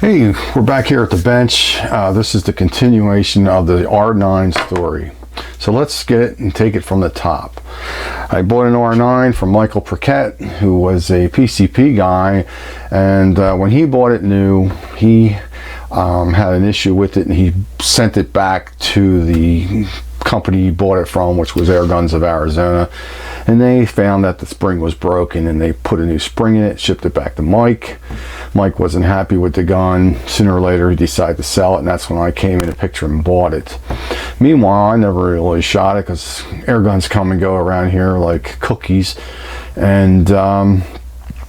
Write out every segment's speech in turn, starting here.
Hey, we're back here at the bench. This is the continuation of the R9 story. So let's get it and take it from the top. I bought an R9 from Michael Perquette, who was a PCP guy, and when he bought it new, he had an issue with it, and he sent it back to the company he bought it from, which was Airguns of Arizona, and they found that the spring was broken, and they put a new spring in it, shipped it back to Mike. Mike wasn't happy with the gun. Sooner or later he decided to sell it, and that's when I came in the picture and bought it. Meanwhile, I never really shot it because air guns come and go around here like cookies, and I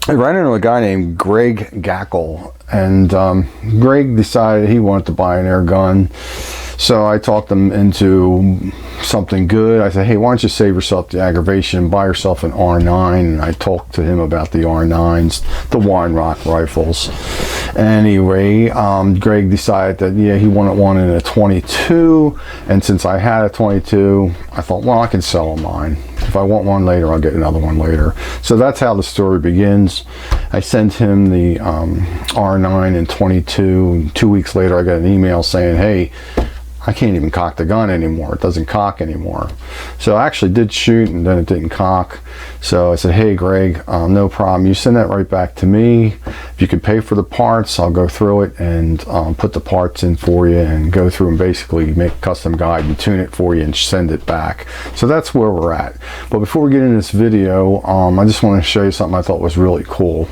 ran into a guy named Greg Gackle, and Greg decided he wanted to buy an air gun. So I talked him into something good. I said, hey, why don't you save yourself the aggravation and buy yourself an R9? And I talked to him about the R9s, the weihrauch rifles. Anyway, Greg decided that, yeah, he wanted one in a 22. And since I had a 22, I thought, well, I can sell him mine. If I want one later, I'll get another one later. So that's how the story begins. I sent him the R9 and 22. 2 weeks later, I got an email saying, hey, I can't even cock the gun anymore. It doesn't cock anymore. So I actually did shoot, and then it didn't cock. So I said, hey, Greg, no problem. You send that right back to me. If you could pay for the parts, I'll go through it and put the parts in for you and go through and basically make a custom guide and tune it for you and send it back. So that's where we're at. But before we get into this video, I just want to show you something I thought was really cool.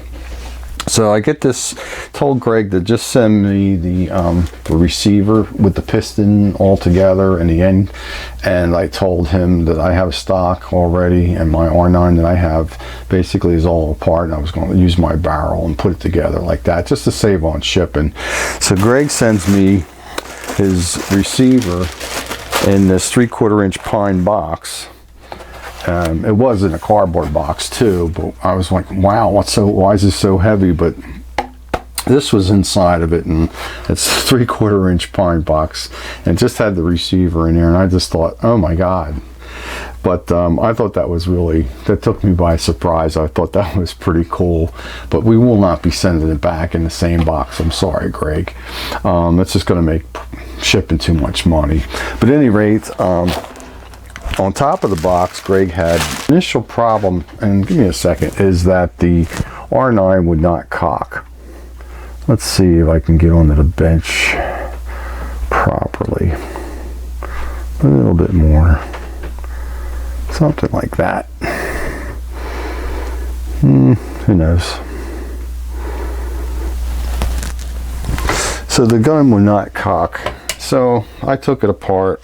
So I told Greg to just send me the receiver with the piston all together in the end, and I told him that I have a stock already, and my R9 that I have basically is all apart, and I was going to use my barrel and put it together like that just to save on shipping. So Greg sends me his receiver in this 3/4 inch pine box. It was in a cardboard box too, but I was like, wow, why is this so heavy? But this was inside of it, and it's a 3/4 inch pine box, and just had the receiver in there, and I just thought, oh my God. But I thought that took me by surprise. I thought that was pretty cool, but we will not be sending it back in the same box. I'm sorry, Greg. That's just going to make shipping too much money. But at any rate, on top of the box, Greg had an initial problem, and give me a second, is that the R9 would not cock. Let's see if I can get onto the bench properly. A little bit more. Something like that. Who knows? So the gun would not cock. So I took it apart.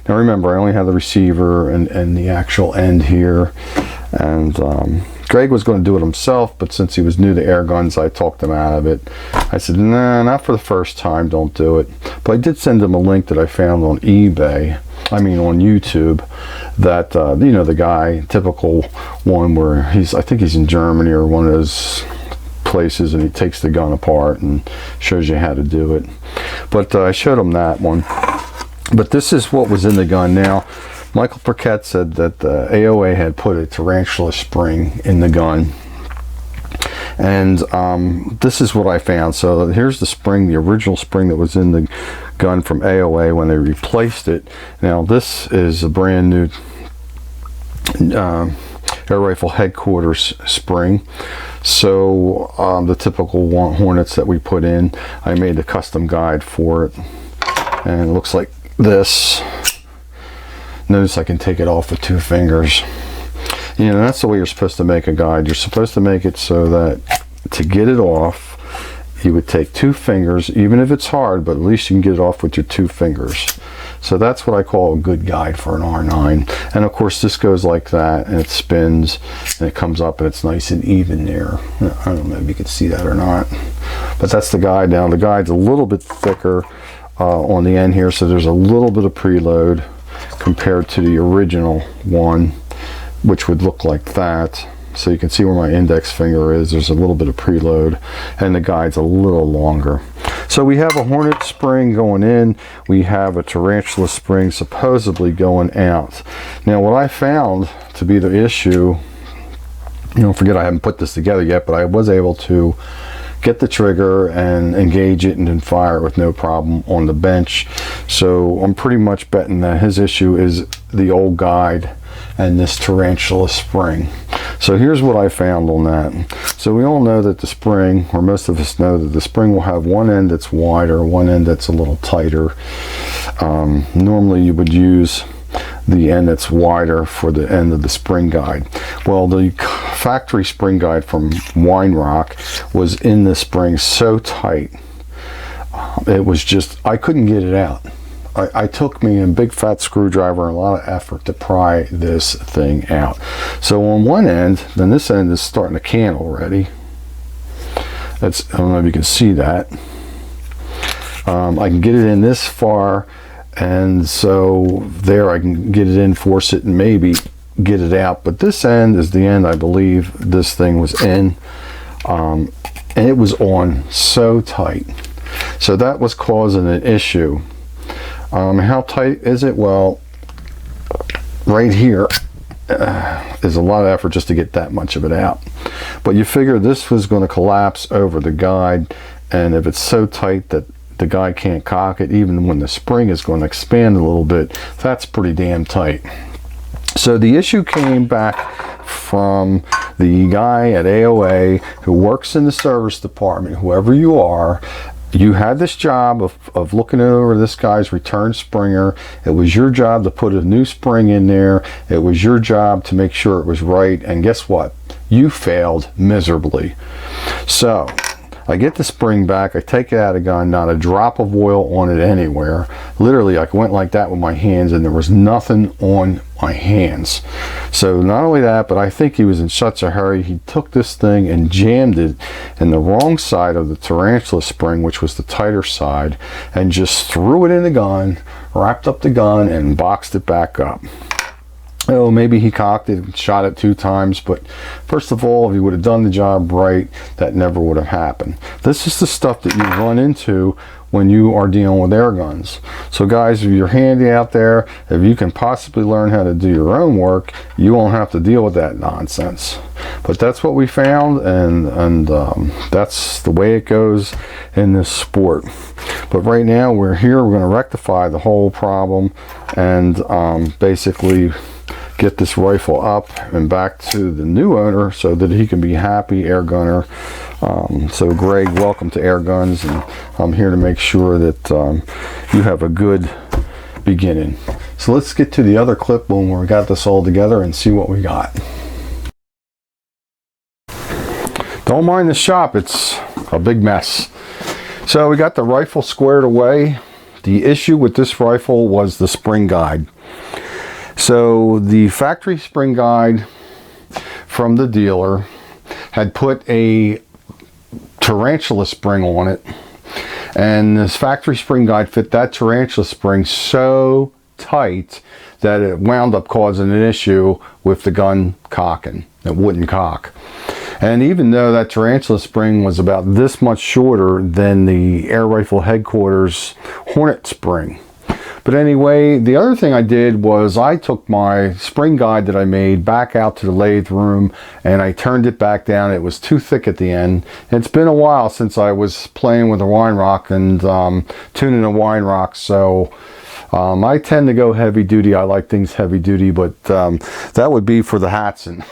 Now remember, I only have the receiver and the actual end here, and Greg was going to do it himself, but since he was new to air guns, I talked him out of it. I said, nah, not for the first time, don't do it. But I did send him a link that I found on eBay, on YouTube, that, you know, the guy, typical one where I think he's in Germany or one of those places, and he takes the gun apart and shows you how to do it. But I showed him that one. But this is what was in the gun. Now, Michael Perquette said that the AOA had put a tarantula spring in the gun. And this is what I found. So here's the spring, the original spring that was in the gun from AOA when they replaced it. Now, this is a brand new Air Rifle Headquarters spring. So the typical Hornets that we put in, I made a custom guide for it. And it looks like this. Notice I can take it off with 2 fingers. You know, that's the way you're supposed to make a guide. You're supposed to make it so that to get it off, you would take 2 fingers, even if it's hard, but at least you can get it off with your 2 fingers. So that's what I call a good guide for an R9. And of course this goes like that, and it spins, and it comes up, and it's nice and even there. I don't know if you can see that or not, but that's the guide. Now the guide's a little bit thicker on the end here, so there's a little bit of preload compared to the original one, which would look like that. So you can see where my index finger is. There's a little bit of preload, and the guide's a little longer. So we have a Hornet spring going in. We have a tarantula spring supposedly going out. Now what I found to be the issue, you don't forget I haven't put this together yet, but I was able to get the trigger and engage it and then fire it with no problem on the bench. So I'm pretty much betting that his issue is the old guide and this tarantula spring. So here's what I found on that. So we all know that the spring, or most of us know that the spring will have one end that's wider, one end that's a little tighter. Normally you would use the end that's wider for the end of the spring guide. Well, the factory spring guide from Weihrauch was in the spring so tight, it was just, I couldn't get it out. I took me a big fat screwdriver and a lot of effort to pry this thing out. So on one end, then this end is starting to can already. That's, I don't know if you can see that. I can get it in this far, and so there I can get it in, force it, and maybe get it out. But this end is the end I believe this thing was in, and it was on so tight. So that was causing an issue. How tight is it? Well, right here is a lot of effort just to get that much of it out. But you figure this was going to collapse over the guide, and if it's so tight that the guide can't cock it, even when the spring is going to expand a little bit, that's pretty damn tight. So the issue came back from the guy at AOA who works in the service department, whoever you are. You had this job of looking over this guy's return springer. It was your job to put a new spring in there. It was your job to make sure it was right. And guess what? You failed miserably. So I get the spring back. I take it out of the gun. Not a drop of oil on it anywhere. Literally, I went like that with my hands, and there was nothing on my hands. So not only that, but I think he was in such a hurry, he took this thing and jammed it in the wrong side of the tarantula spring, which was the tighter side, and just threw it in the gun, wrapped up the gun, and boxed it back up. Oh, maybe he cocked it and shot it 2 times, but first of all, if he would have done the job right, that never would have happened. This is the stuff that you run into when you are dealing with air guns. So guys, if you're handy out there, if you can possibly learn how to do your own work, you won't have to deal with that nonsense. But that's what we found, and that's the way it goes in this sport. But right now we're here, we're going to rectify the whole problem and basically get this rifle up and back to the new owner so that he can be happy, air gunner. So Greg, welcome to Air Guns, and I'm here to make sure that you have a good beginning. So let's get to the other clip when we got this all together and see what we got. Don't mind the shop, it's a big mess. So we got the rifle squared away. The issue with this rifle was the spring guide. So the factory spring guide from the dealer had put a tarantula spring on it, and this factory spring guide fit that tarantula spring so tight that it wound up causing an issue with the gun cocking. It wouldn't cock. And even though that tarantula spring was about this much shorter than the air rifle headquarters Hornet spring. But anyway, the other thing I did was I took my spring guide that I made back out to the lathe room and I turned it back down. It was too thick at the end. It's been a while since I was playing with a Weihrauch and tuning a Weihrauch, so I tend to go heavy duty. I like things heavy duty, but that would be for the Hatson.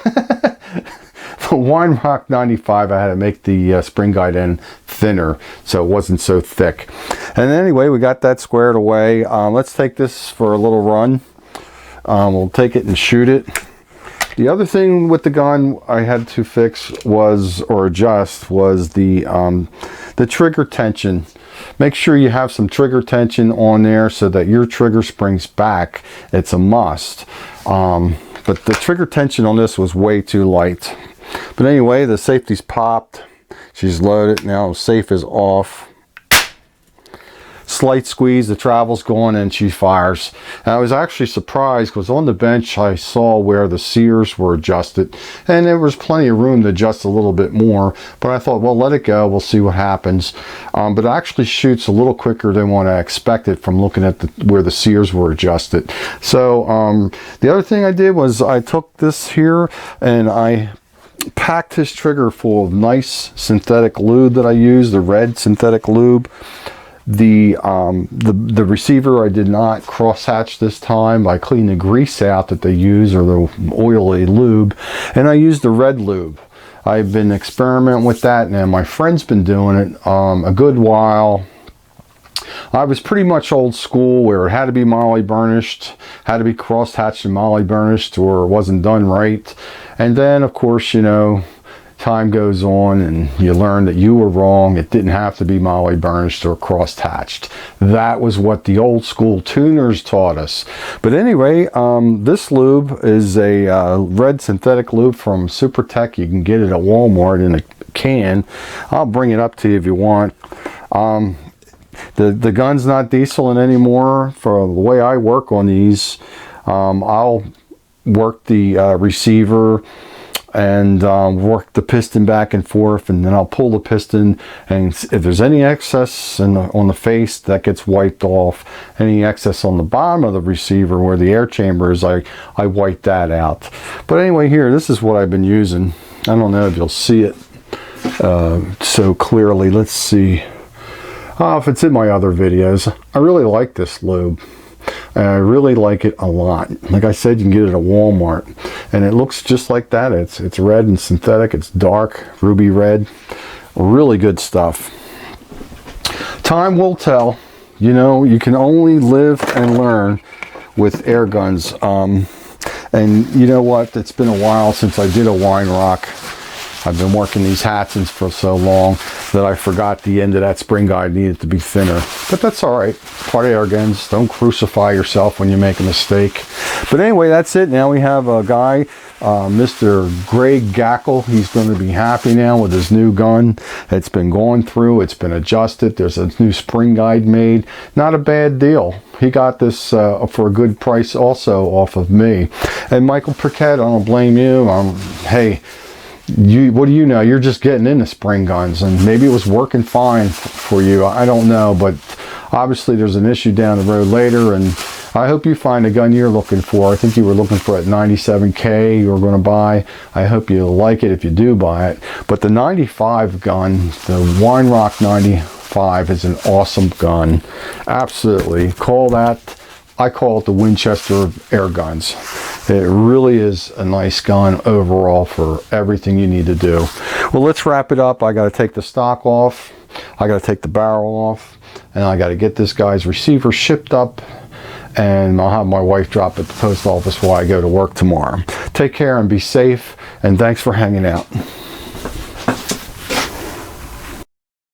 For Weihrauch 95, I had to make the spring guide end thinner so it wasn't so thick. And anyway, we got that squared away. Let's take this for a little run. We'll take it and shoot it. The other thing with the gun I had to fix was, or adjust, was the trigger tension. Make sure you have some trigger tension on there so that your trigger springs back. It's a must. But the trigger tension on this was way too light. But anyway, the safety's popped. She's loaded. Now safe is off. Slight squeeze, the travel's going, and she fires. And I was actually surprised because on the bench I saw where the sears were adjusted, and there was plenty of room to adjust a little bit more. But I thought, well, let it go. We'll see what happens. But it actually shoots a little quicker than what I expected from looking at where the sears were adjusted. So the other thing I did was I took this here and I packed his trigger full of nice synthetic lube that I use, the red synthetic lube. The receiver I did not cross hatch this time. I cleaned the grease out that they use, or the oily lube, and I used the red lube. I've been experimenting with that, and my friend's been doing it a good while. I was pretty much old school, where it had to be moly burnished, had to be cross hatched and moly burnished, or it wasn't done right. And then, of course, you know, time goes on and you learn that you were wrong. It didn't have to be moly burnished or cross hatched. That was what the old school tuners taught us. But anyway, this lube is a red synthetic lube from Supertech. You can get it at Walmart in a can. I'll bring it up to you if you want. The gun's not dieseling anymore. For the way I work on these, I'll work the receiver and work the piston back and forth, and then I'll pull the piston, and if there's any excess on the face, that gets wiped off. Any excess on the bottom of the receiver where the air chamber is, I wipe that out. But anyway, here, this is what I've been using. I don't know if you'll see it so clearly. Let's see if it's in my other videos. I really like this lube. I really like it a lot. Like I said, you can get it at Walmart, and it looks just like that. It's red and synthetic. It's dark ruby red. Really good stuff. Time will tell. You know, you can only live and learn with air guns. And you know what? It's been a while since I did a weihrauch. I've been working these Hatzens for so long that I forgot the end of that spring guide needed to be thinner. But that's all right. Part of air guns. Don't crucify yourself when you make a mistake. But anyway, that's it. Now we have a guy, Mr. Greg Gackle. He's going to be happy now with his new gun. It's been going through. It's been adjusted. There's a new spring guide made. Not a bad deal. He got this for a good price also off of me. And Michael Priquet, I don't blame you. Hey, what do you know? You're just getting into spring guns, and maybe it was working fine for you. I don't know, but obviously there's an issue down the road later, and I hope you find a gun you're looking for. I think you were looking for at 97K you were going to buy. I hope you like it if you do buy it. But the 95 gun, the weihrauch 95, is an awesome gun. Absolutely. I call it the Winchester of air guns. It really is a nice gun overall for everything you need to do. Well, let's wrap it up. I got to take the stock off. I got to take the barrel off. And I got to get this guy's receiver shipped up. And I'll have my wife drop at the post office while I go to work tomorrow. Take care and be safe. And thanks for hanging out.